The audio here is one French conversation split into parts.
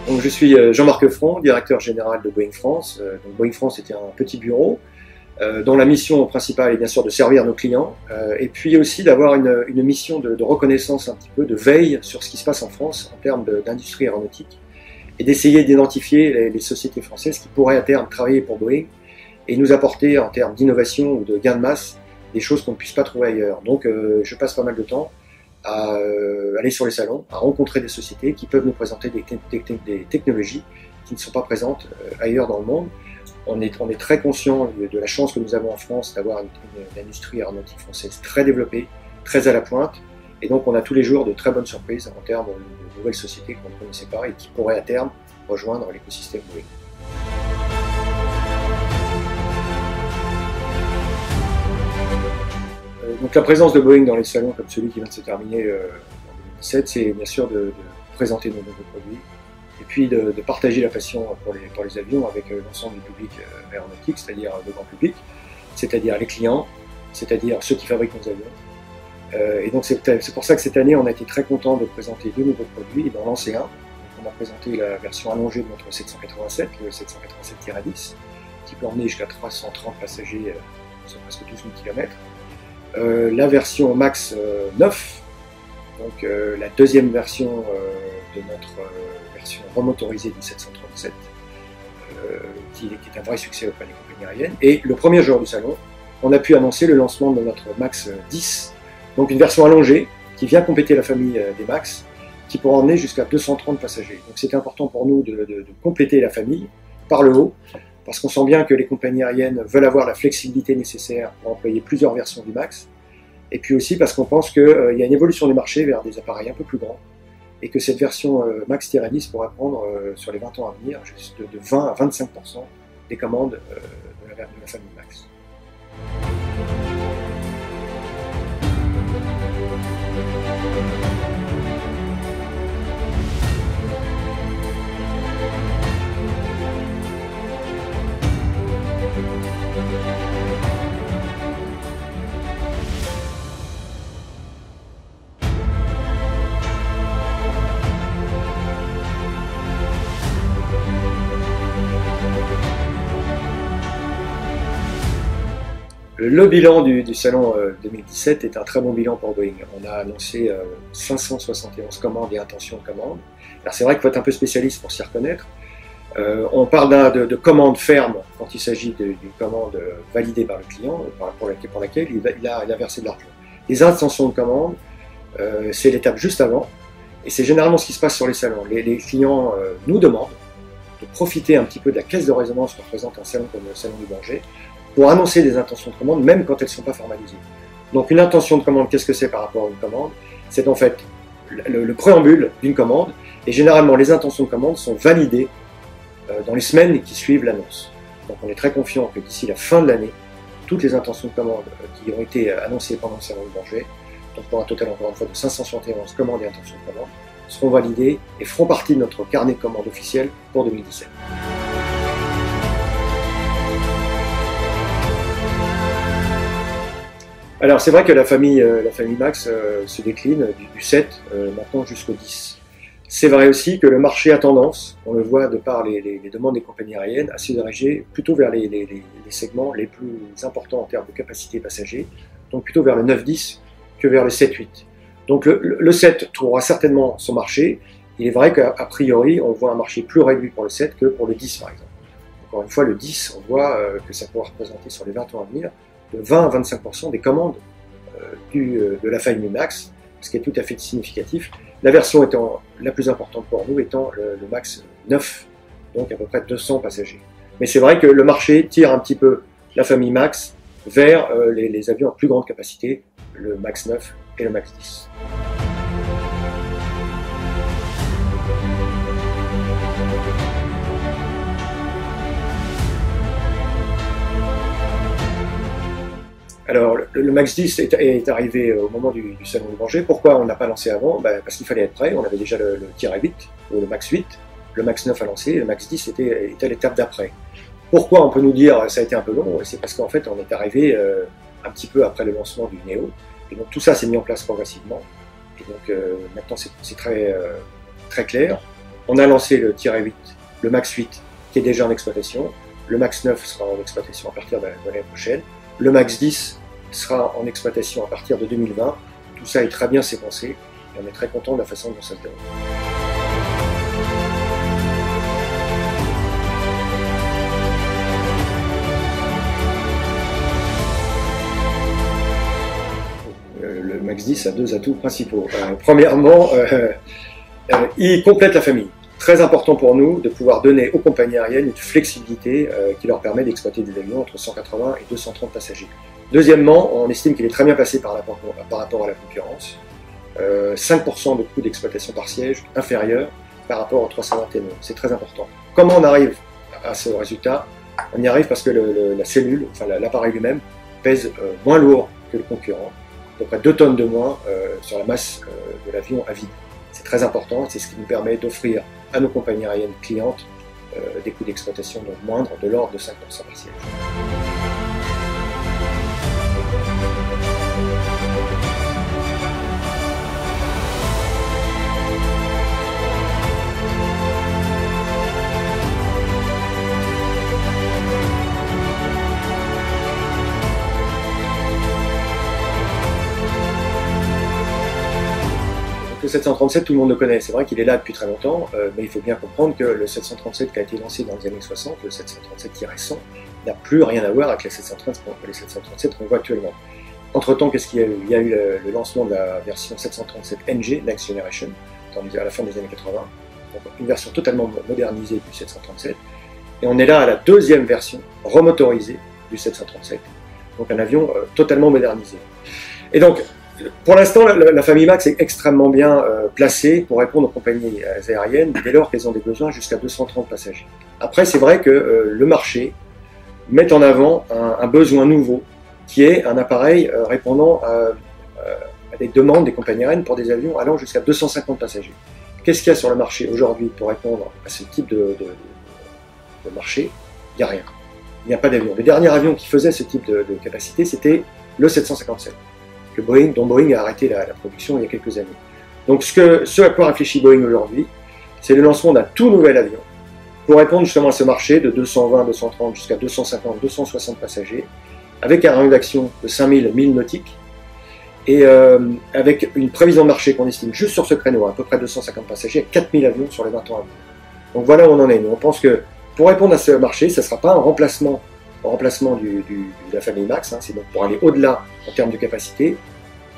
Donc, je suis Jean-Marc Fron, directeur général de Boeing France. Donc, Boeing France était un petit bureau dont la mission principale est bien sûr de servir nos clients et puis aussi d'avoir une mission de reconnaissance un petit peu, de veille sur ce qui se passe en France en termes d'industrie aéronautique et d'essayer d'identifier les sociétés françaises qui pourraient à terme travailler pour Boeing et nous apporter en termes d'innovation ou de gain de masse des choses qu'on ne puisse pas trouver ailleurs. Donc je passe pas mal de temps à aller sur les salons, à rencontrer des sociétés qui peuvent nous présenter des technologies qui ne sont pas présentes ailleurs dans le monde. On est très conscient de la chance que nous avons en France d'avoir une industrie aéronautique française très développée, très à la pointe, et donc on a tous les jours de très bonnes surprises en termes de nouvelles sociétés qu'on ne connaissait pas et qui pourraient à terme rejoindre l'écosystème Boeing. Donc la présence de Boeing dans les salons comme celui qui vient de se terminer en 2017, c'est bien sûr de présenter nos nouveaux produits et puis de partager la passion pour les avions avec l'ensemble du public aéronautique, c'est-à-dire le grand public, c'est-à-dire les clients, c'est-à-dire ceux qui fabriquent nos avions. Et donc c'est pour ça que cette année on a été très content de présenter deux nouveaux produits et d'en lancer un. Donc, on a présenté la version allongée de notre 787, le 787-10, qui peut emmener jusqu'à 330 passagers sur presque 12 000 km. La version MAX 9, donc la deuxième version de notre version remotorisée du 737, qui est un vrai succès auprès des compagnies aériennes. Et le premier jour du salon, on a pu annoncer le lancement de notre MAX 10, donc une version allongée qui vient compléter la famille des MAX, qui pourra emmener jusqu'à 230 passagers. Donc c'était important pour nous de compléter la famille par le haut, parce qu'on sent bien que les compagnies aériennes veulent avoir la flexibilité nécessaire pour employer plusieurs versions du MAX, et puis aussi parce qu'on pense qu'il y a une évolution du marché vers des appareils un peu plus grands, et que cette version MAX-10 pourra prendre sur les 20 ans à venir juste de 20 à 25% des commandes de la famille MAX. Le bilan du salon 2017 est un très bon bilan pour Boeing. On a annoncé 571 commandes et intentions de commandes. Alors c'est vrai qu'il faut être un peu spécialiste pour s'y reconnaître. On parle de commandes fermes quand il s'agit d'une commande validée par le client, pour laquelle il a versé de l'argent. Les intentions de commande, c'est l'étape juste avant, et c'est généralement ce qui se passe sur les salons. Les clients nous demandent de profiter un petit peu de la caisse de résonance que représente un salon comme le salon du Bourget, pour annoncer des intentions de commande, même quand elles ne sont pas formalisées. Donc une intention de commande, qu'est-ce que c'est par rapport à une commande? C'est en fait le préambule d'une commande, et généralement les intentions de commande sont validées dans les semaines qui suivent l'annonce. Donc on est très confiant que d'ici la fin de l'année, toutes les intentions de commande qui ont été annoncées pendant le salon du Bourget, donc pour un total encore une fois de 571 commandes et intentions de commande, seront validées et feront partie de notre carnet de commandes officiel pour 2017. Alors c'est vrai que la famille MAX se décline du 7 maintenant jusqu'au 10. C'est vrai aussi que le marché a tendance, on le voit de par les demandes des compagnies aériennes, à se diriger plutôt vers les segments les plus importants en termes de capacité passager, donc plutôt vers le 9-10 que vers le 7-8. Donc le 7 trouvera certainement son marché. Il est vrai qu'a priori on voit un marché plus réduit pour le 7 que pour le 10 par exemple. Encore une fois le 10, on voit que ça pourra représenter sur les 20 ans à venir de 20 à 25% des commandes de la famille MAX, ce qui est tout à fait significatif. La version étant la plus importante pour nous étant le MAX 9, donc à peu près 200 passagers. Mais c'est vrai que le marché tire un petit peu la famille MAX vers les avions à plus grande capacité, le MAX 9 et le MAX 10. Alors, le MAX 10 est arrivé au moment du salon du Bourget. Pourquoi on n'a pas lancé avant? Parce qu'il fallait être prêt. On avait déjà le -8 ou le MAX 8. Le MAX 9 a lancé. Le MAX 10 était à l'étape d'après. Pourquoi on peut nous dire ça a été un peu long? C'est parce qu'en fait, on est arrivé un petit peu après le lancement du Neo. Et donc, tout ça s'est mis en place progressivement. Et donc, maintenant, c'est très clair. On a lancé le -8, le MAX 8, qui est déjà en exploitation. Le MAX 9 sera en exploitation à partir de l'année prochaine. Le MAX 10 sera en exploitation à partir de 2020. Tout ça est très bien séquencé et on est très content de la façon dont ça se déroule. Le MAX 10 a deux atouts principaux. Premièrement, il complète la famille. Très important pour nous de pouvoir donner aux compagnies aériennes une flexibilité qui leur permet d'exploiter des avions entre 180 et 230 passagers. Deuxièmement, on estime qu'il est très bien passé par rapport à la concurrence. 5% de coût d'exploitation par siège inférieur par rapport aux 321. C'est très important. Comment on arrive à ce résultat? On y arrive parce que la cellule, enfin l'appareil lui-même, pèse moins lourd que le concurrent, à peu près 2 tonnes de moins sur la masse de l'avion à vide. C'est très important, c'est ce qui nous permet d'offrir à nos compagnies aériennes clientes des coûts d'exploitation donc moindres, de l'ordre de 5% par siège. Le 737, tout le monde le connaît. C'est vrai qu'il est là depuis très longtemps, mais il faut bien comprendre que le 737 qui a été lancé dans les années 60, le 737-100, n'a plus rien à voir avec les 737 qu'on voit actuellement. Entre-temps, qu'est-ce qu'il y a eu? Il y a eu le lancement de la version 737 NG, Next Generation, à la fin des années 80. Donc une version totalement modernisée du 737. Et on est là à la deuxième version, remotorisée du 737. Donc un avion totalement modernisé. Et donc, pour l'instant, la famille MAX est extrêmement bien placée pour répondre aux compagnies aériennes dès lors qu'elles ont des besoins jusqu'à 230 passagers. Après, c'est vrai que le marché met en avant un besoin nouveau qui est un appareil répondant à des demandes des compagnies aériennes pour des avions allant jusqu'à 250 passagers. Qu'est-ce qu'il y a sur le marché aujourd'hui pour répondre à ce type de marché? Il n'y a rien. Il n'y a pas d'avion. Le dernier avion qui faisait ce type de capacité, c'était le 757. Dont Boeing a arrêté la production il y a quelques années. Donc ce à quoi réfléchit Boeing aujourd'hui, c'est le lancement d'un tout nouvel avion pour répondre justement à ce marché de 220, 230 jusqu'à 250, 260 passagers, avec un rayon d'action de 5000 milles nautiques et avec une prévision de marché qu'on estime juste sur ce créneau, à peu près 250 passagers, à 4000 avions sur les 20 ans à venir. Donc voilà où on en est. Nous, on pense que pour répondre à ce marché, ça ne sera pas un remplacement de la famille MAX, c'est donc pour aller au-delà en termes de capacité.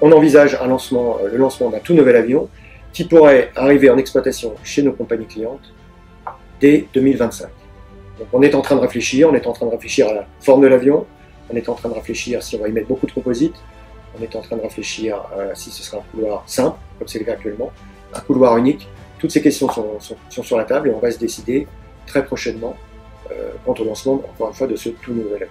On envisage le lancement d'un tout nouvel avion qui pourrait arriver en exploitation chez nos compagnies clientes dès 2025. Donc on est en train de réfléchir, à la forme de l'avion, on est en train de réfléchir si on va y mettre beaucoup de composites, on est en train de réfléchir si ce sera un couloir simple, comme c'est le cas actuellement, un couloir unique. Toutes ces questions sont sur la table et on va se décider très prochainement quant au lancement, encore une fois, de ce tout nouvel avion.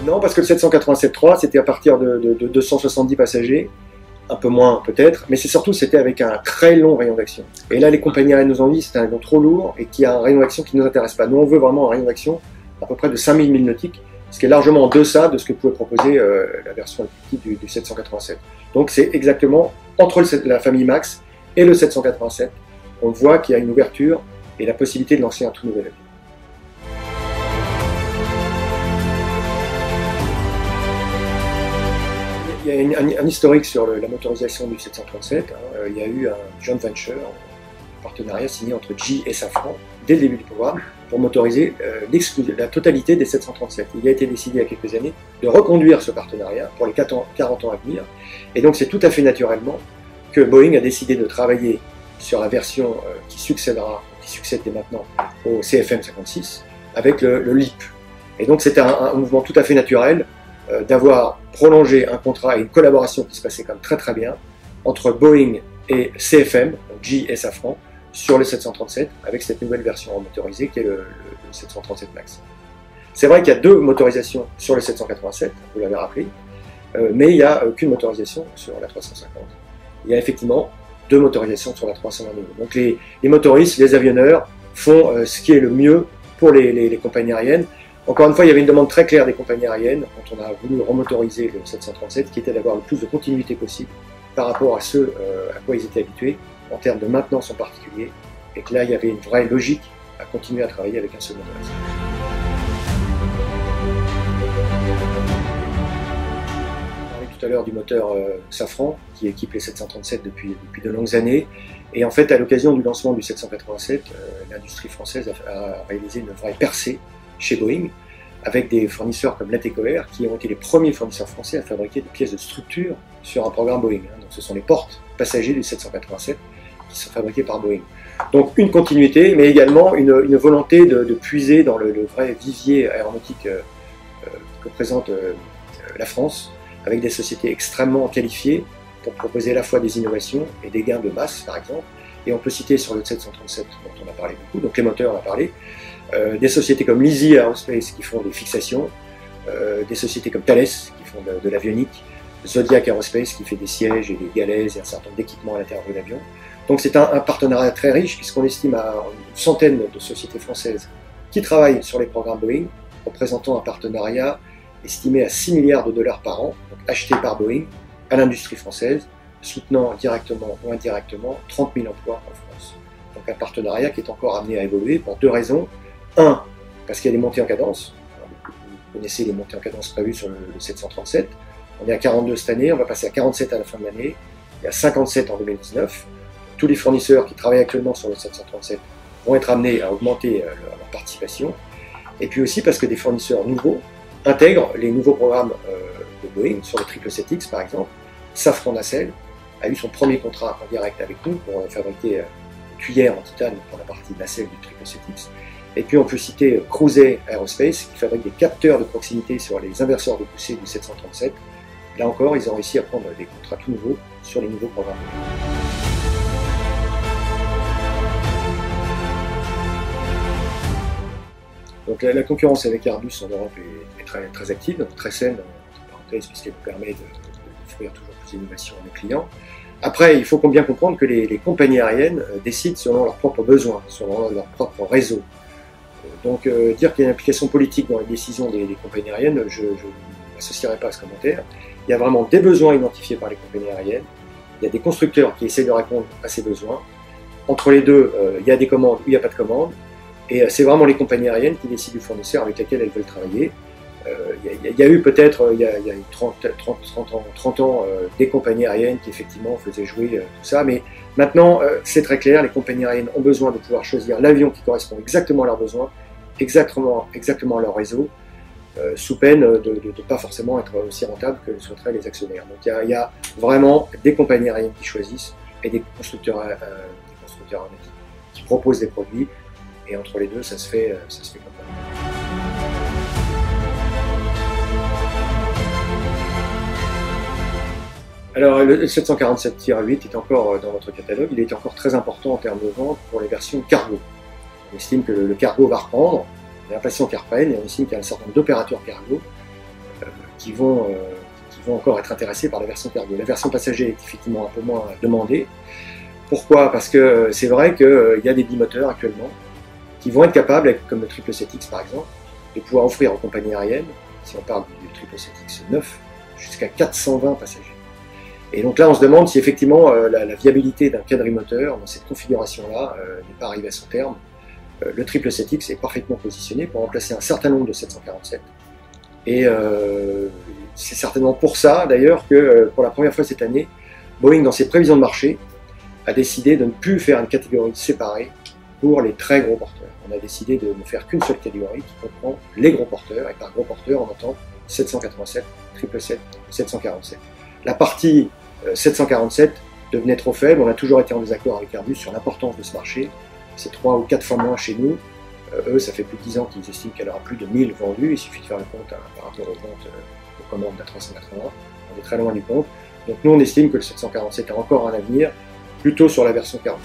Non, parce que le 787-3, c'était à partir de 270 passagers, un peu moins peut-être, mais c'était avec un très long rayon d'action. Et là, les compagnies aériennes nous ont dit que c'était un avion trop lourd et qui a un rayon d'action qui ne nous intéresse pas. Nous, on veut vraiment un rayon d'action à peu près de 5000 milles nautiques, ce qui est largement en deçà de ce que pouvait proposer la version du 787. Donc c'est exactement entre la famille MAX et le 787, on voit qu'il y a une ouverture et la possibilité de lancer un tout nouvel avion. Il y a un historique sur la motorisation du 737. Il y a eu un joint venture, un partenariat signé entre GE et Safran dès le début du programme pour motoriser la totalité des 737. Il a été décidé il y a quelques années de reconduire ce partenariat pour les 40 ans à venir. Et donc c'est tout à fait naturellement que Boeing a décidé de travailler sur la version qui succède dès maintenant au CFM56 avec le LEAP. Et donc c'était un mouvement tout à fait naturel d'avoir prolongé un contrat et une collaboration qui se passait comme très bien entre Boeing et CFM, donc GE et Safran, sur le 737 avec cette nouvelle version motorisée qui est le 737 MAX. C'est vrai qu'il y a deux motorisations sur le 787, vous l'avez rappelé, mais il n'y a aucune motorisation sur la 350. Il y a effectivement deux motorisations sur la 322. Donc les motoristes, les avionneurs font ce qui est le mieux pour les compagnies aériennes. Encore une fois, il y avait une demande très claire des compagnies aériennes quand on a voulu remotoriser le 737, qui était d'avoir le plus de continuité possible par rapport à ce à quoi ils étaient habitués, en termes de maintenance en particulier, et que là, il y avait une vraie logique à continuer à travailler avec un seul motoriste. On parlait tout à l'heure du moteur Safran, qui équipe les 737 depuis de longues années, et en fait, à l'occasion du lancement du 787, l'industrie française a réalisé une vraie percée chez Boeing, avec des fournisseurs comme Latécoère, qui ont été les premiers fournisseurs français à fabriquer des pièces de structure sur un programme Boeing. Donc ce sont les portes passagers du 787 qui sont fabriquées par Boeing. Donc une continuité, mais également une volonté de puiser dans le vrai vivier aéronautique que présente la France, avec des sociétés extrêmement qualifiées pour proposer à la fois des innovations et des gains de masse, par exemple. Et on peut citer sur le 737, dont on a parlé beaucoup, donc les moteurs, on a parlé, des sociétés comme Lizzie Aerospace qui font des fixations, des sociétés comme Thales qui font de l'avionique, Zodiac Aerospace qui fait des sièges et des galaises et un certain nombre d'équipements à l'intérieur de l'avion. Donc c'est un partenariat très riche puisqu'on estime à une centaine de sociétés françaises qui travaillent sur les programmes Boeing, représentant un partenariat estimé à 6 milliards de dollars par an, donc acheté par Boeing à l'industrie française, soutenant directement ou indirectement 30 000 emplois en France. Donc un partenariat qui est encore amené à évoluer pour deux raisons. Un, parce qu'il y a des montées en cadence. Vous connaissez les montées en cadence prévues sur le 737. On est à 42 cette année, on va passer à 47 à la fin de l'année, et à 57 en 2019. Tous les fournisseurs qui travaillent actuellement sur le 737 vont être amenés à augmenter leur participation. Et puis aussi parce que des fournisseurs nouveaux intègrent les nouveaux programmes de Boeing sur le 777X par exemple. Safran Nacelle a eu son premier contrat en direct avec nous pour fabriquer une cuillère en titane pour la partie nacelle du 777X. Et puis on peut citer Cruise Aerospace qui fabrique des capteurs de proximité sur les inverseurs de poussée du 737. Là encore, ils ont réussi à prendre des contrats tout nouveaux sur les nouveaux programmes. Donc la concurrence avec Airbus en Europe est très active, très saine, entre parenthèses, puisqu'elle nous permet d'offrir toujours plus d'innovations à nos clients. Après, il faut bien comprendre que les compagnies aériennes décident selon leurs propres besoins, selon leur propre réseau. Donc dire qu'il y a une implication politique dans les décisions des compagnies aériennes, je ne m'associerai pas à ce commentaire. Il y a vraiment des besoins identifiés par les compagnies aériennes, il y a des constructeurs qui essaient de répondre à ces besoins. Entre les deux, il y a des commandes ou il n'y a pas de commandes, et c'est vraiment les compagnies aériennes qui décident du fournisseur avec lequel elles veulent travailler. Il y a eu peut-être, il y a 30 ans, des compagnies aériennes qui effectivement faisaient jouer tout ça, mais maintenant c'est très clair, les compagnies aériennes ont besoin de pouvoir choisir l'avion qui correspond exactement à leurs besoins, exactement à leur réseau, sous peine de ne pas forcément être aussi rentable que le souhaiteraient les actionnaires. Donc il y a vraiment des compagnies aériennes qui choisissent et des constructeurs aéronautiques qui proposent des produits, et entre les deux ça se fait comme ça. Alors le 747-8 est encore dans notre catalogue, il est encore très important en termes de vente pour les versions cargo. On estime que le cargo va reprendre, on est impatient qu'il reprenne, et on estime qu'il y a un certain nombre d'opérateurs cargo qui vont encore être intéressés par la version cargo. La version passager est effectivement un peu moins demandée. Pourquoi? Parce que c'est vrai qu'il y a des bimoteurs actuellement qui vont être capables, comme le 777X par exemple, de pouvoir offrir aux compagnies aériennes, si on parle du 777X 9, jusqu'à 420 passagers. Et donc là, on se demande si effectivement la viabilité d'un quadrimoteur dans cette configuration-là n'est pas arrivée à son terme. Le 777X est parfaitement positionné pour remplacer un certain nombre de 747. Et c'est certainement pour ça, d'ailleurs, que pour la première fois cette année, Boeing, dans ses prévisions de marché, a décidé de ne plus faire une catégorie séparée pour les très gros porteurs. On a décidé de ne faire qu'une seule catégorie qui comprend les gros porteurs, et par gros porteurs, on entend 787, 777, 747. La partie 747 devenait trop faible, on a toujours été en désaccord avec Airbus sur l'importance de ce marché. C'est 3 ou 4 fois moins chez nous. Eux, ça fait plus de 10 ans qu'ils estiment qu'elle aura plus de 1000 vendus, il suffit de faire le compte par rapport aux ventes aux commandes d'A380. On est très loin du compte. Donc nous, on estime que le 747 a encore un avenir, plutôt sur la version 40.